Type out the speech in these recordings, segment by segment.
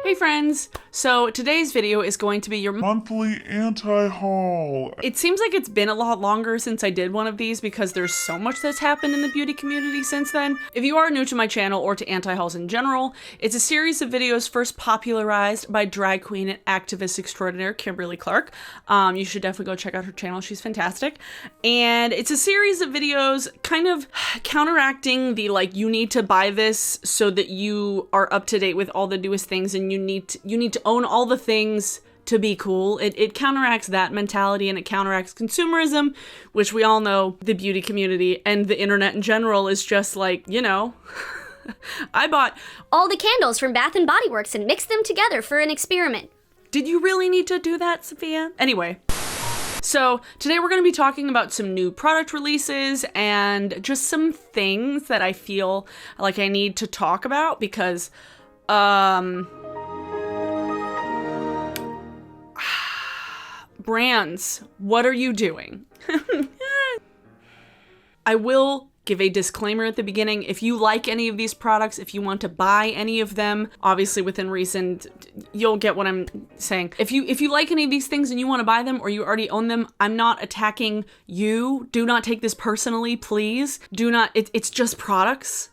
Hey friends! So today's video is going to be your monthly anti-haul. It seems like it's been a lot longer since I did one of these because there's so much that's happened in the beauty community since then. If you are new to my channel or to anti-hauls in general, it's a series of videos first popularized by drag queen and activist extraordinaire Kimberly Clark. You should definitely go check out her channel, she's fantastic. And it's a series of videos kind of counteracting the like, you need to buy this so that you are up to date with all the newest things and you need to own all the things to be cool. It counteracts that mentality and it counteracts consumerism, which we all know the beauty community and the internet in general is just like, you know, I bought all the candles from Bath & Body Works and mixed them together for an experiment. Did you really need to do that, Sophia? Anyway. So today we're going to be talking about some new product releases and just some things that I feel like I need to talk about because, brands, what are you doing? I will give a disclaimer at the beginning. If you like any of these products, if you want to buy any of them, obviously within reason, you'll get what I'm saying. If you like any of these things and you want to buy them or you already own them, I'm not attacking you. Do not take this personally, please. Do not, it's just products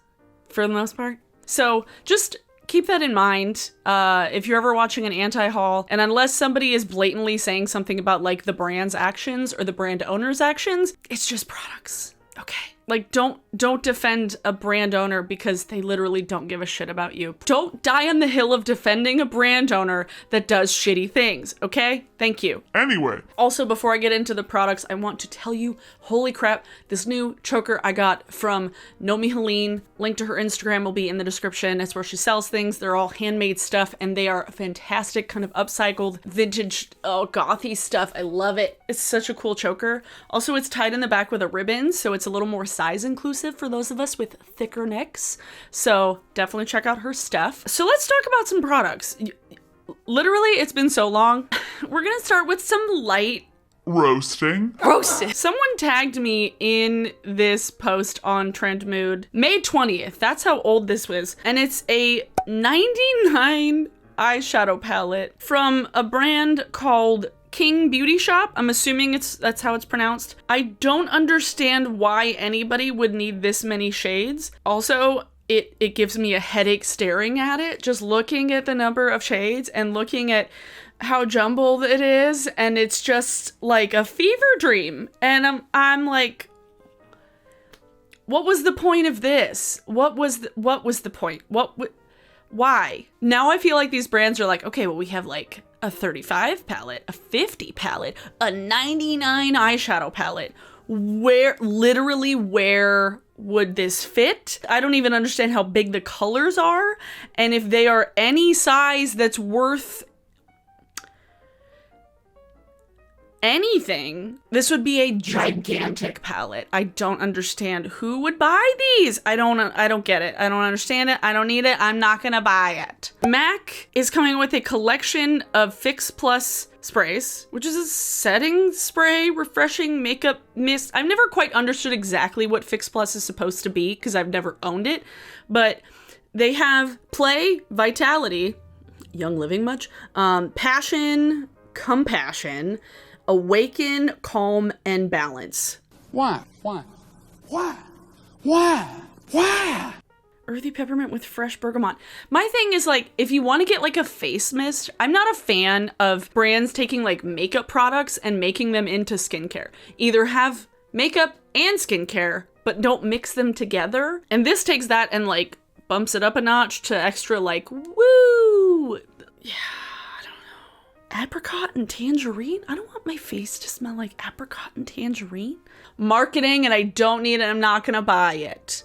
for the most part. So just keep that in mind if you're ever watching an anti-haul, and unless somebody is blatantly saying something about like the brand's actions or the brand owner's actions, it's just products, okay? Like, don't defend a brand owner because they literally don't give a shit about you. Don't die on the hill of defending a brand owner that does shitty things, okay? Thank you. Anyway. Also, before I get into the products, I want to tell you, holy crap, this new choker I got from Nomi Helene, link to her Instagram will be in the description. It's where she sells things. They're all handmade stuff and they are fantastic, kind of upcycled, vintage, gothy stuff. I love it. It's such a cool choker. Also, it's tied in the back with a ribbon, so it's a little more size inclusive for those of us with thicker necks. So definitely check out her stuff. So let's talk about some products. Literally, it's been so long. We're gonna start with some light roasting. Someone tagged me in this post on Trend Mood, May 20th. That's how old this was. And it's a 99 eyeshadow palette from a brand called King Beauty Shop. I'm assuming that's how it's pronounced. I don't understand why anybody would need this many shades. Also, it gives me a headache staring at it, just looking at the number of shades and looking at how jumbled it is, and it's just like a fever dream. And I'm like, what was the point of this? What was the point? Why? Now I feel like these brands are like, okay, well, we have like a 35 palette, a 50 palette, a 99 eyeshadow palette. Where would this fit? I don't even understand how big the colors are, and if they are any size that's worth anything, this would be a gigantic palette. I don't understand who would buy these. I don't get it. I don't understand it. I don't need it. I'm not gonna buy it. MAC is coming with a collection of Fix Plus sprays, which is a setting spray, refreshing makeup mist. I've never quite understood exactly what Fix Plus is supposed to be because I've never owned it, but they have Play, Vitality, Young Living much, Passion, Compassion, Awaken, Calm, and Balance. Why? Earthy peppermint with fresh bergamot. My thing is like, if you want to get like a face mist, I'm not a fan of brands taking like makeup products and making them into skincare. Either have makeup and skincare, but don't mix them together. And this takes that and like bumps it up a notch to extra like, woo! Yeah. Apricot and tangerine? I don't want my face to smell like apricot and tangerine. Marketing, and I don't need it, I'm not gonna buy it.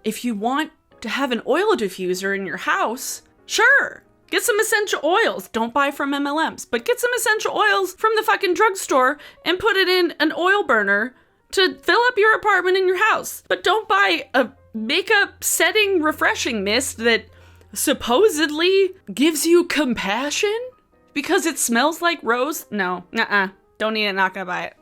If you want to have an oil diffuser in your house, sure, get some essential oils. Don't buy from MLMs, but get some essential oils from the fucking drugstore and put it in an oil burner to fill up your apartment in your house. But don't buy a makeup setting refreshing mist that supposedly gives you compassion because it smells like rose. No, don't need it, not gonna buy it.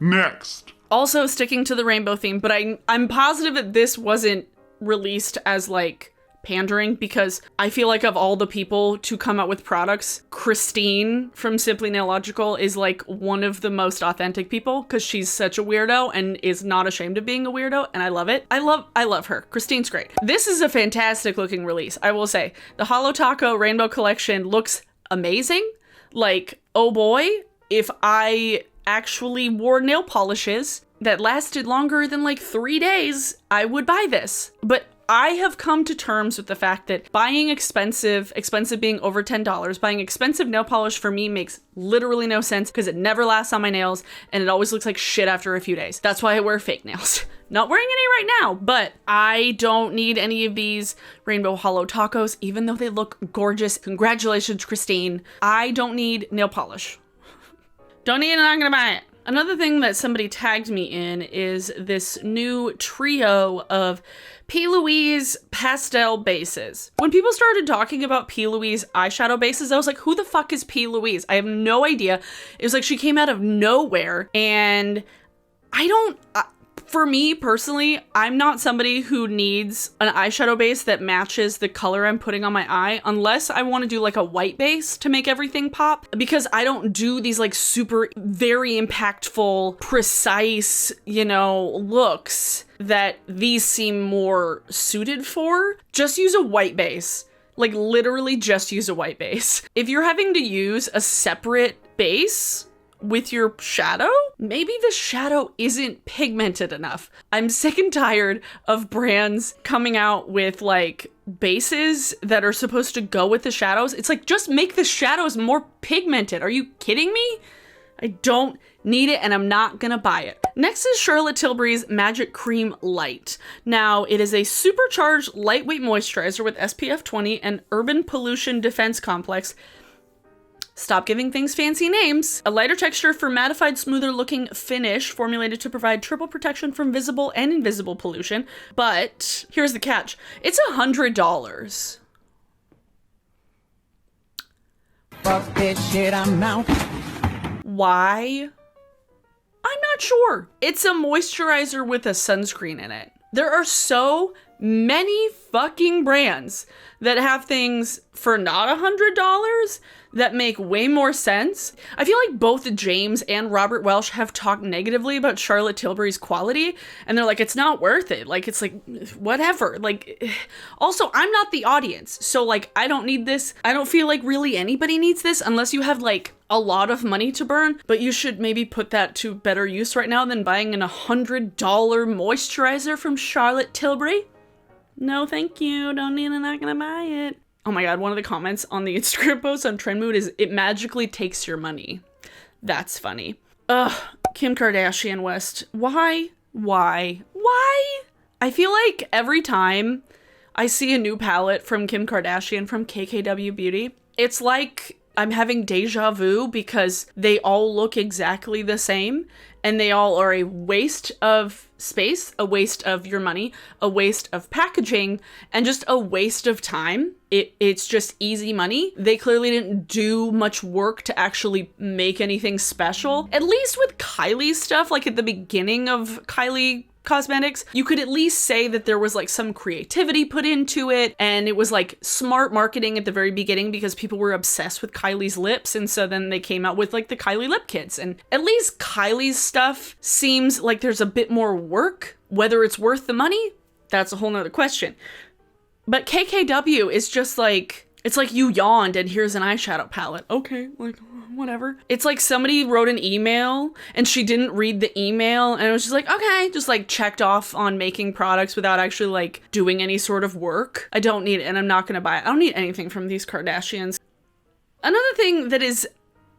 Next. Also sticking to the rainbow theme, but I'm positive that this wasn't released as like pandering because I feel like of all the people to come out with products, Christine from Simply Nailogical is like one of the most authentic people because she's such a weirdo and is not ashamed of being a weirdo, and I love it. I love her. Christine's great. This is a fantastic looking release, I will say. The Holo Taco Rainbow Collection looks amazing. Like, oh boy, if I actually wore nail polishes that lasted longer than like 3 days, I would buy this. But I have come to terms with the fact that buying expensive being over $10, buying expensive nail polish for me makes literally no sense because it never lasts on my nails and it always looks like shit after a few days. That's why I wear fake nails. Not wearing any right now, but I don't need any of these Rainbow Holo Tacos, even though they look gorgeous. Congratulations, Christine. I don't need nail polish. Don't need it, I'm gonna buy it. Another thing that somebody tagged me in is this new trio of P. Louise pastel bases. When people started talking about P. Louise eyeshadow bases, I was like, who the fuck is P. Louise? I have no idea. It was like she came out of nowhere, and for me personally, I'm not somebody who needs an eyeshadow base that matches the color I'm putting on my eye unless I want to do like a white base to make everything pop, because I don't do these like super very impactful, precise, looks that these seem more suited for. Just use a white base. Like literally just use a white base. If you're having to use a separate base with your shadow, maybe the shadow isn't pigmented enough. I'm sick and tired of brands coming out with like bases that are supposed to go with the shadows. It's like, just make the shadows more pigmented. Are you kidding me? I don't need it and I'm not gonna buy it. Next is Charlotte Tilbury's Magic Cream Light. Now, it is a supercharged lightweight moisturizer with SPF 20 and Urban Pollution Defense Complex. Stop giving things fancy names. A lighter texture for mattified, smoother looking finish, formulated to provide triple protection from visible and invisible pollution. But here's the catch. It's $100. Fuck this shit, I'm out. Why? I'm not sure. It's a moisturizer with a sunscreen in it. There are so many fucking brands that have things for not $100 that make way more sense. I feel like both James and Robert Welsh have talked negatively about Charlotte Tilbury's quality, and they're like, it's not worth it. Like, it's like, whatever. Like, also, I'm not the audience, so like, I don't need this. I don't feel like really anybody needs this unless you have like a lot of money to burn, but you should maybe put that to better use right now than buying an $100 moisturizer from Charlotte Tilbury. No, thank you. Don't need it. I'm not gonna buy it. Oh my god, one of the comments on the Instagram post on Trend Mood is, it magically takes your money. That's funny. Ugh, Kim Kardashian West. Why? I feel like every time I see a new palette from Kim Kardashian from KKW Beauty, it's like I'm having deja vu because they all look exactly the same and they all are a waste of space, a waste of your money, a waste of packaging, and just a waste of time. It's just easy money. They clearly didn't do much work to actually make anything special. At least with Kylie's stuff, like at the beginning of Kylie Cosmetics, you could at least say that there was like some creativity put into it and it was like smart marketing at the very beginning because people were obsessed with Kylie's lips, and so then they came out with like the Kylie lip kits, and at least Kylie's stuff seems like there's a bit more work. Whether it's worth the money, that's a whole nother question. But KKW is just like, it's like you yawned and here's an eyeshadow palette. Okay, like whatever. It's like somebody wrote an email and she didn't read the email and it was just like, okay, just like checked off on making products without actually like doing any sort of work. I don't need it and I'm not gonna buy it. I don't need anything from these Kardashians. Another thing that is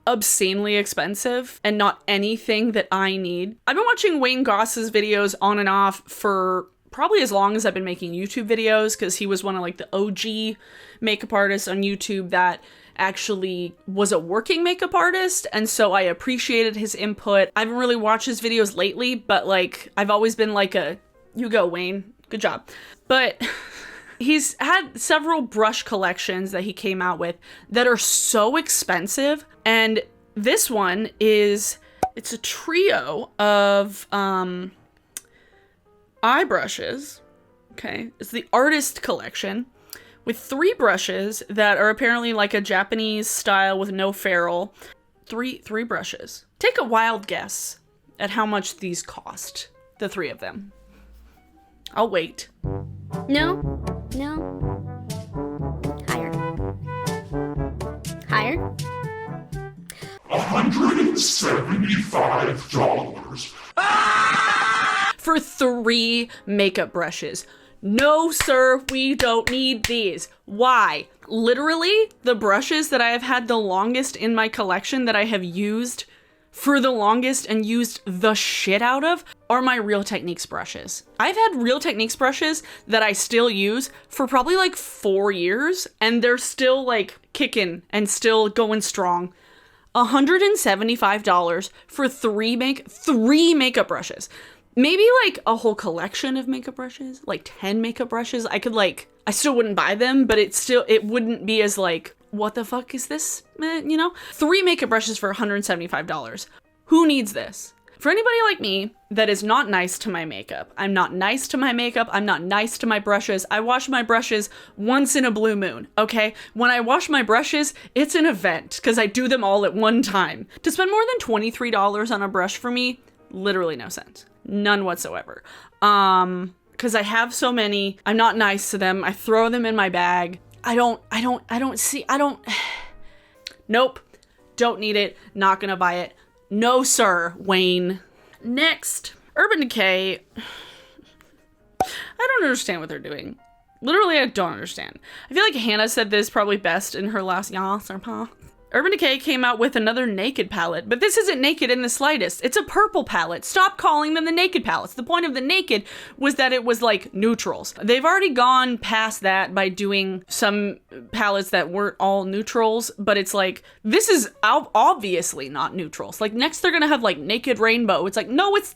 obscenely expensive and not anything that I need. I've been watching Wayne Goss's videos on and off for probably as long as I've been making YouTube videos, because he was one of like the OG makeup artists on YouTube that actually was a working makeup artist, and so I appreciated his input. I haven't really watched his videos lately, but like I've always been like you go Wayne, good job. But he's had several brush collections that he came out with that are so expensive, and this one it's a trio of eye brushes. Okay, it's the Artist Collection. with 3 brushes that are apparently like a Japanese style with no ferrule. Three brushes. Take a wild guess at how much these cost, the 3 of them. I'll wait. No. Higher. Higher. $175. For 3 makeup brushes. No, sir, we don't need these. Why? Literally, the brushes that I have had the longest in my collection that I have used for the longest and used the shit out of are my Real Techniques brushes. I've had Real Techniques brushes that I still use for probably like 4 years, and they're still like kicking and still going strong. $175 for 3 makeup brushes. Maybe like a whole collection of makeup brushes, like 10 makeup brushes. I still wouldn't buy them, but it wouldn't be as like, what the fuck is this? 3 makeup brushes for $175. Who needs this? For anybody like me that is not nice to my makeup, I'm not nice to my makeup, I'm not nice to my brushes. I wash my brushes once in a blue moon, okay? When I wash my brushes, it's an event because I do them all at one time. To spend more than $23 on a brush for me, literally no sense. None whatsoever. Because I have so many, I'm not nice to them. I throw them in my bag. Nope. Don't need it. Not gonna buy it. No, sir, Wayne. Next, Urban Decay. I don't understand what they're doing. Literally, I don't understand. I feel like Hannah said this probably best in her last Yas or Pa. Urban Decay came out with another naked palette, but this isn't naked in the slightest. It's a purple palette. Stop calling them the naked palettes. The point of the naked was that it was like neutrals. They've already gone past that by doing some palettes that weren't all neutrals, but it's like, this is obviously not neutrals. Like next they're gonna have like naked rainbow. It's like, no, it's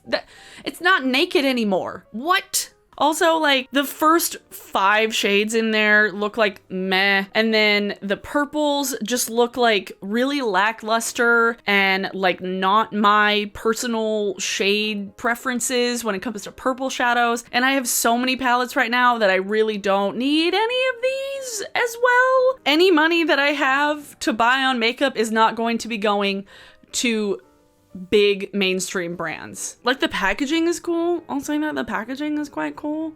not naked anymore. What? Also, like, the first 5 shades in there look like meh, and then the purples just look like really lackluster and, like, not my personal shade preferences when it comes to purple shadows. And I have so many palettes right now that I really don't need any of these as well. Any money that I have to buy on makeup is not going to be going to big mainstream brands. Like, the packaging is cool. I'll say that the packaging is quite cool,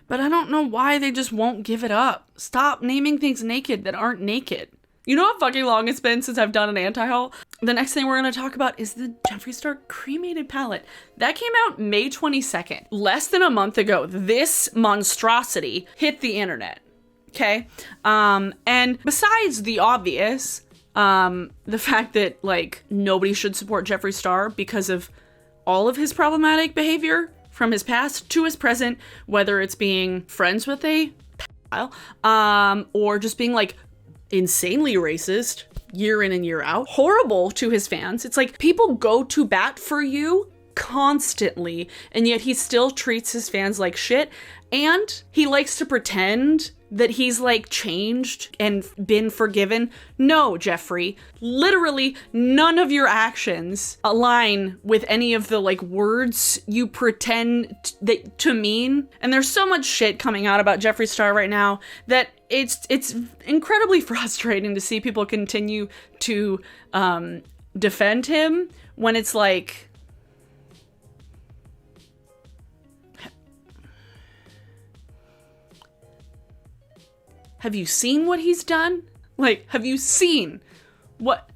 but I don't know why they just won't give it up. Stop naming things naked that aren't naked. You know how fucking long it's been since I've done an anti-haul? The next thing we're going to talk about is the Jeffree Star cremated palette. That came out May 22nd. Less than a month ago, this monstrosity hit the internet. Okay? And besides the obvious, the fact that, like, nobody should support Jeffree Star because of all of his problematic behavior from his past to his present, whether it's being friends with a pedophile, or just being, like, insanely racist year in and year out, horrible to his fans. It's like, people go to bat for you constantly, and yet he still treats his fans like shit, and he likes to pretend that he's like changed and been forgiven. No, Jeffree, literally none of your actions align with any of the like words you pretend to mean. And there's so much shit coming out about Jeffree Star right now that it's incredibly frustrating to see people continue to defend him when it's like, have you seen what he's done? Like, have you seen what?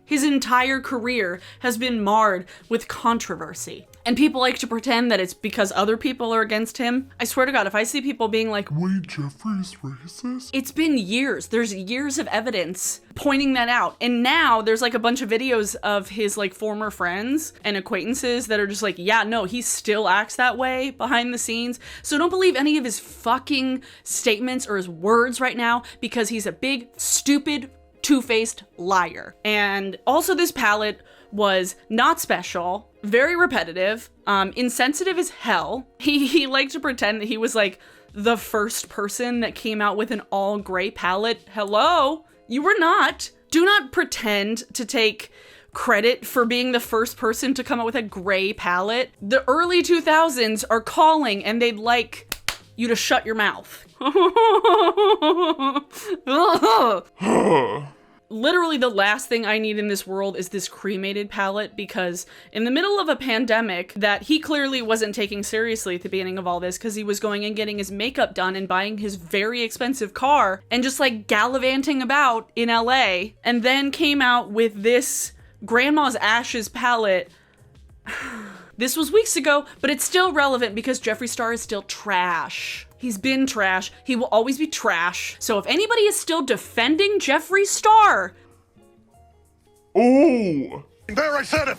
His entire career has been marred with controversy. And people like to pretend that it's because other people are against him. I swear to God, if I see people being like, wait, Jeffree's racist? It's been years. There's years of evidence pointing that out. And now there's like a bunch of videos of his like former friends and acquaintances that are just like, yeah, no, he still acts that way behind the scenes. So don't believe any of his fucking statements or his words right now, because he's a big, stupid, two-faced liar. And also this palette was not special, very repetitive, insensitive as hell. He liked to pretend that he was like the first person that came out with an all gray palette. Hello, you were not. Do not pretend to take credit for being the first person to come out with a gray palette. The early 2000s are calling, and they'd like you to shut your mouth. Literally the last thing I need in this world is this cremated palette, because in the middle of a pandemic that he clearly wasn't taking seriously at the beginning of all this, because he was going and getting his makeup done and buying his very expensive car and just like gallivanting about in LA, and then came out with this Grandma's Ashes palette. This was weeks ago, but it's still relevant because Jeffree Star is still trash. He's been trash. He will always be trash. So if anybody is still defending Jeffree Star... Oh! There, I said it!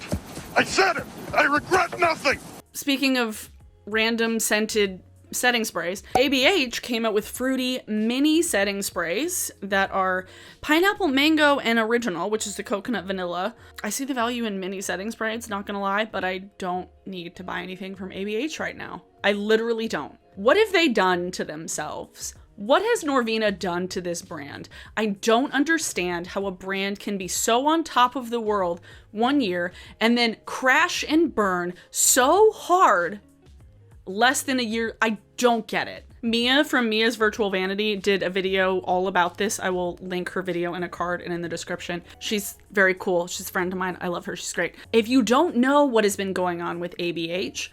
I said it! I regret nothing! Speaking of random scented setting sprays, ABH came out with fruity mini setting sprays that are pineapple, mango, and original, which is the coconut vanilla. I see the value in mini setting sprays, not gonna lie, but I don't need to buy anything from ABH right now. I literally don't. What have they done to themselves? What has Norvina done to this brand? I don't understand how a brand can be so on top of the world one year and then crash and burn so hard less than a year. I don't get it. Mia from Mia's Virtual Vanity did a video all about this. I will link her video in a card and in the description. She's very cool. She's a friend of mine. I love her. She's great. If you don't know what has been going on with ABH,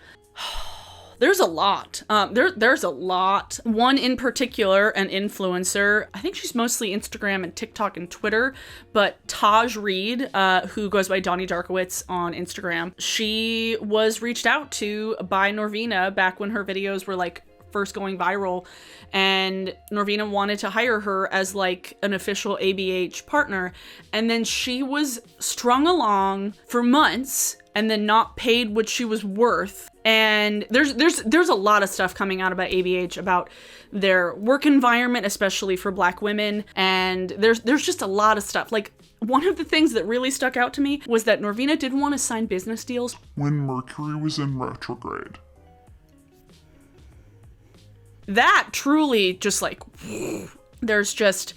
there's a lot. There's a lot. One in particular, an influencer, I think she's mostly Instagram and TikTok and Twitter, but Taj Reed, who goes by Donnie Darkowitz on Instagram, she was reached out to by Norvina back when her videos were like first going viral, and Norvina wanted to hire her as like an official ABH partner, and then she was strung along for months and then not paid what she was worth. And there's a lot of stuff coming out about ABH, about their work environment, especially for Black women, and there's just a lot of stuff. Like, one of the things that really stuck out to me was that Norvina didn't want to sign business deals when Mercury was in retrograde. That truly just like, there's just...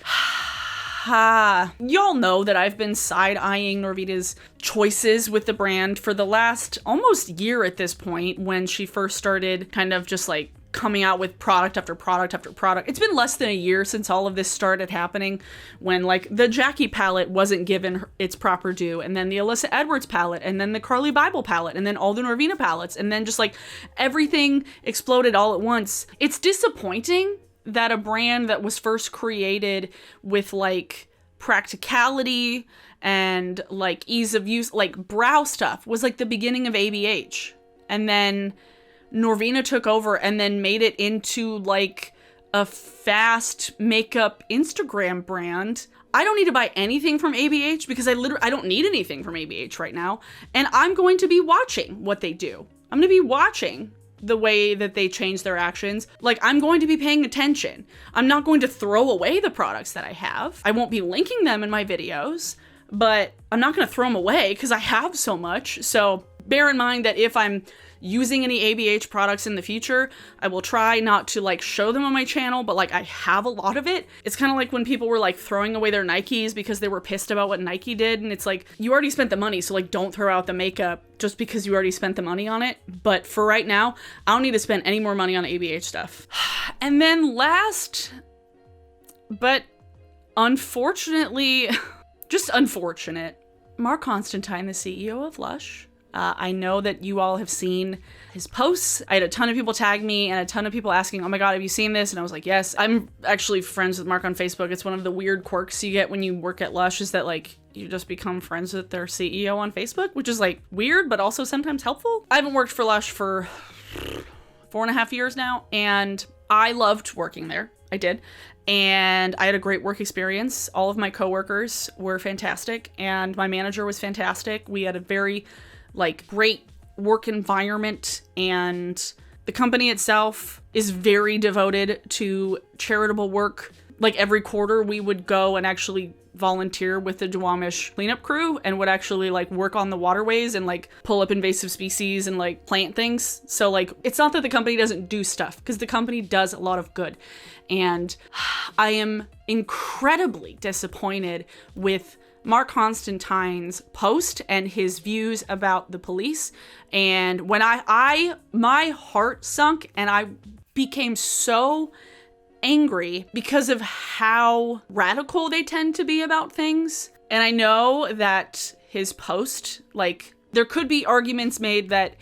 Y'all know that I've been side-eyeing Norvina's choices with the brand for the last almost year at this point, when she first started kind of just like coming out with product after product after product. It's been less than a year since all of this started happening, when like the Jackie palette wasn't given its proper due, and then the Alyssa Edwards palette, and then the Carly Bible palette, and then all the Norvina palettes, and then just like everything exploded all at once. It's disappointing that a brand that was first created with like practicality and like ease of use, like brow stuff, was like the beginning of ABH. And then Norvina took over and then made it into like a fast makeup Instagram brand. I don't need to buy anything from ABH because I don't need anything from ABH right now. And I'm going to be watching what they do. I'm going to be watching the way that they change their actions. Like, I'm going to be paying attention. I'm not going to throw away the products that I have. I won't be linking them in my videos, but I'm not going to throw them away because I have so much. So bear in mind that if I'm using any ABH products in the future, I will try not to like show them on my channel, but like I have a lot of it. It's kind of like when people were like throwing away their Nikes because they were pissed about what Nike did, and it's like, you already spent the money, so like don't throw out the makeup just because you already spent the money on it. But for right now, I don't need to spend any more money on ABH stuff. And then last, but unfortunately, just unfortunate, Mark Constantine, the CEO of Lush. I know that you all have seen his posts. I had a ton of people tag me and a ton of people asking, oh my God, have you seen this? And I was like, yes. I'm actually friends with Mark on Facebook. It's one of the weird quirks you get when you work at Lush, is that like you just become friends with their CEO on Facebook, which is like weird, but also sometimes helpful. I haven't worked for Lush for 4.5 years now, and I loved working there. I did. And I had a great work experience. All of my coworkers were fantastic, and my manager was fantastic. We had a very like great work environment, and the company itself is very devoted to charitable work. Like every quarter we would go and actually volunteer with the Duwamish cleanup crew and would actually like work on the waterways and like pull up invasive species and like plant things. So like, it's not that the company doesn't do stuff, because the company does a lot of good. And I am incredibly disappointed with Mark Constantine's post and his views about the police. And when my heart sunk, and I became so angry because of how radical they tend to be about things. And I know that his post, like, there could be arguments made that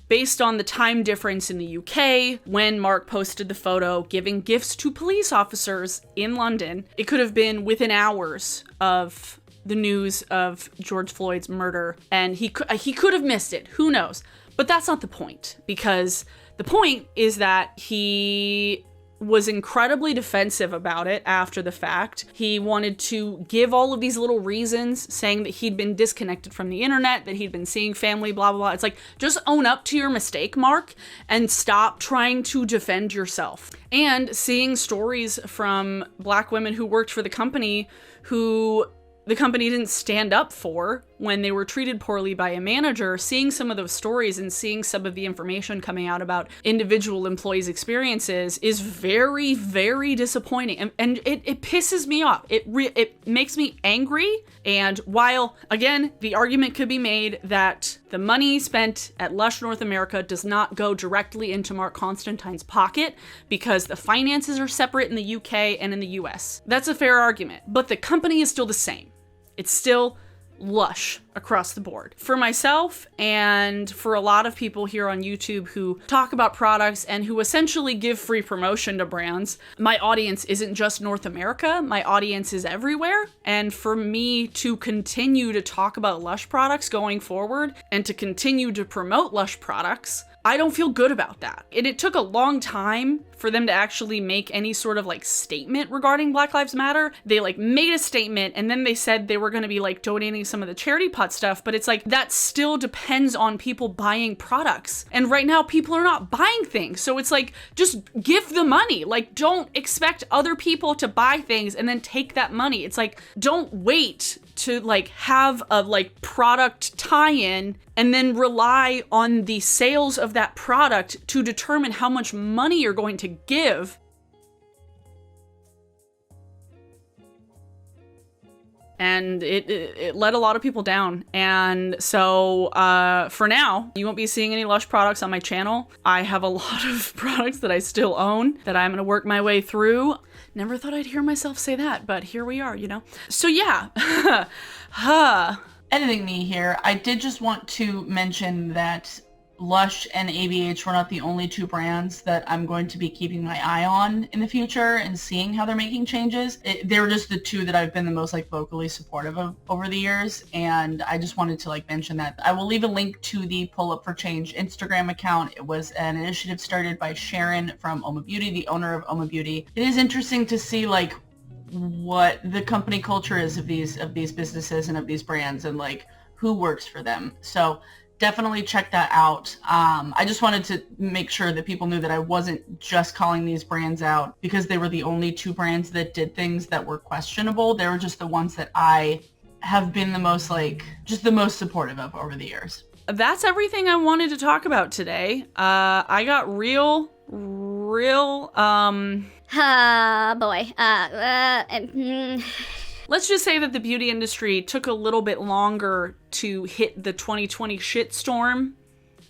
based on the time difference in the UK, when Mark posted the photo giving gifts to police officers in London, it could have been within hours of the news of George Floyd's murder, and he could have missed it. Who knows? But that's not the point, because the point is that he was incredibly defensive about it after the fact. He wanted to give all of these little reasons, saying that he'd been disconnected from the internet, that he'd been seeing family, blah, blah, blah. It's like, just own up to your mistake, Mark, and stop trying to defend yourself. And seeing stories from Black women who worked for the company who the company didn't stand up for when they were treated poorly by a manager, seeing some of those stories and seeing some of the information coming out about individual employees' experiences is very, very disappointing. And it pisses me off. It makes me angry. And while, again, the argument could be made that the money spent at Lush North America does not go directly into Mark Constantine's pocket because the finances are separate in the UK and in the US. That's a fair argument, but the company is still the same. It's still Lush across the board. For myself and for a lot of people here on YouTube who talk about products and who essentially give free promotion to brands, my audience isn't just North America, my audience is everywhere. And for me to continue to talk about Lush products going forward and to continue to promote Lush products, I don't feel good about that. And it took a long time for them to actually make any sort of like statement regarding Black Lives Matter. They like made a statement and then they said they were going to be like donating some of the charity pot stuff, but it's like that still depends on people buying products. And right now people are not buying things. So it's like, just give the money. Like, don't expect other people to buy things and then take that money. It's like, don't wait to like have a like product tie-in and then rely on the sales of that product to determine how much money you're going to give. And it let a lot of people down. And so for now, you won't be seeing any Lush products on my channel. I have a lot of products that I still own that I'm gonna work my way through. Never thought I'd hear myself say that, but here we are, you know? So yeah, Editing me here, I did just want to mention that Lush and ABH were not the only two brands that I'm going to be keeping my eye on in the future and seeing how they're making changes. They were just the two that I've been the most like vocally supportive of over the years, and I just wanted to like mention that. I will leave a link to the Pull Up for Change Instagram account. It was an initiative started by Sharon from Oma Beauty, the owner of Oma Beauty. It is interesting to see like what the company culture is of these businesses and of these brands and like who works for them. So definitely check that out. I just wanted to make sure that people knew that I wasn't just calling these brands out because they were the only two brands that did things that were questionable. They were just the ones that I have been the most like, just the most supportive of over the years. That's everything I wanted to talk about today. I got real, let's just say that the beauty industry took a little bit longer to hit the 2020 shitstorm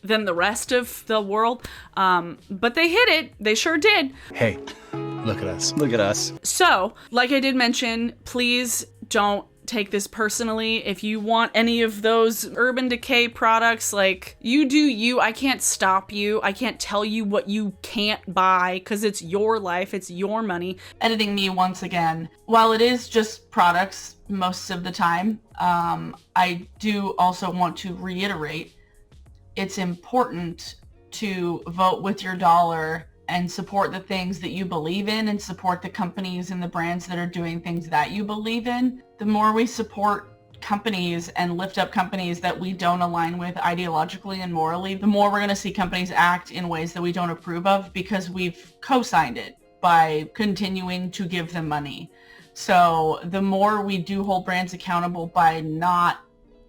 than the rest of the world. But they hit it. They sure did. Hey, look at us. Look at us. So, like I did mention, please don't take this personally. If you want any of those Urban Decay products, like, you do you. I can't stop you. I can't tell you what you can't buy because it's your life. It's your money. Editing me once again. While it is just products most of the time, I do also want to reiterate it's important to vote with your dollar and support the things that you believe in and support the companies and the brands that are doing things that you believe in. The more we support companies and lift up companies that we don't align with ideologically and morally, the more we're going to see companies act in ways that we don't approve of because we've co-signed it by continuing to give them money. So the more we do hold brands accountable by not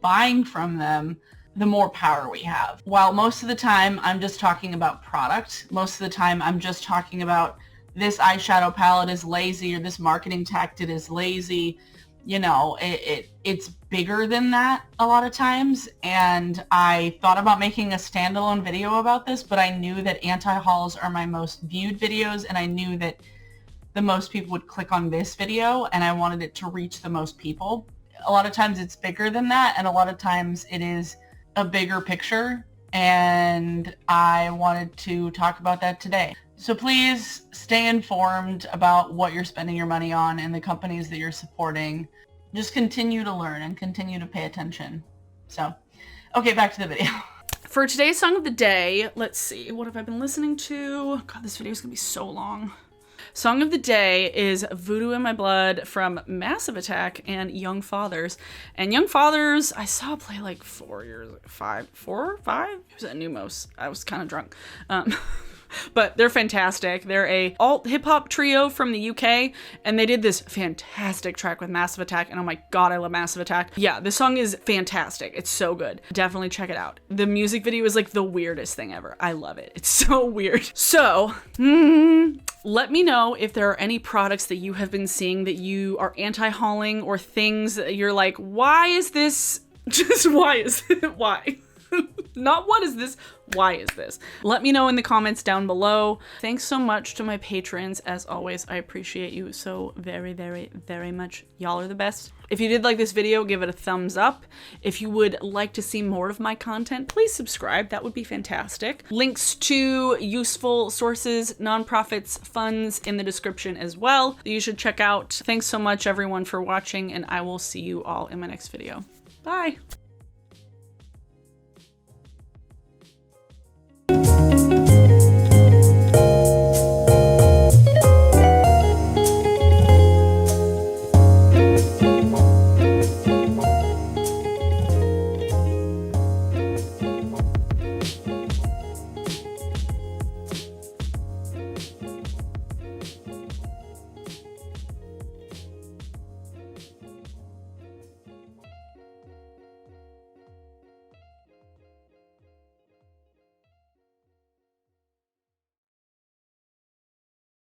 buying from them, the more power we have. While most of the time I'm just talking about product, most of the time I'm just talking about this eyeshadow palette is lazy or this marketing tactic is lazy, you know, it's bigger than that a lot of times. And I thought about making a standalone video about this, but I knew that anti-hauls are my most viewed videos, and I knew that the most people would click on this video, and I wanted it to reach the most people. A lot of times it's bigger than that, and a lot of times it is a bigger picture, and I wanted to talk about that today. So please stay informed about what you're spending your money on and the companies that you're supporting. Just continue to learn and continue to pay attention. So, okay, back to the video. For today's song of the day, let's see, what have I been listening to? God, this video is gonna be so long. Song of the day is Voodoo in My Blood from Massive Attack and Young Fathers. And Young Fathers, I saw play like 4 years, 5, 4, 5? It was at Numos. I was kind of drunk. But they're fantastic. They're a alt hip-hop trio from the UK, and they did this fantastic track with Massive Attack, and oh my god, I love Massive Attack. Yeah, this song is fantastic. It's so good. Definitely check it out. The music video is like the weirdest thing ever. I love it. It's so weird. So, let me know if there are any products that you have been seeing that you are anti-hauling, or things that you're like, why is this? Just why is it? Why? Not what is this? Why is this? Let me know in the comments down below. Thanks so much to my patrons. As always, I appreciate you so very, very, very much. Y'all are the best. If you did like this video, give it a thumbs up. If you would like to see more of my content, please subscribe. That would be fantastic. Links to useful sources, nonprofits, funds in the description as well. You should check out. Thanks so much everyone for watching, and I will see you all in my next video. Bye.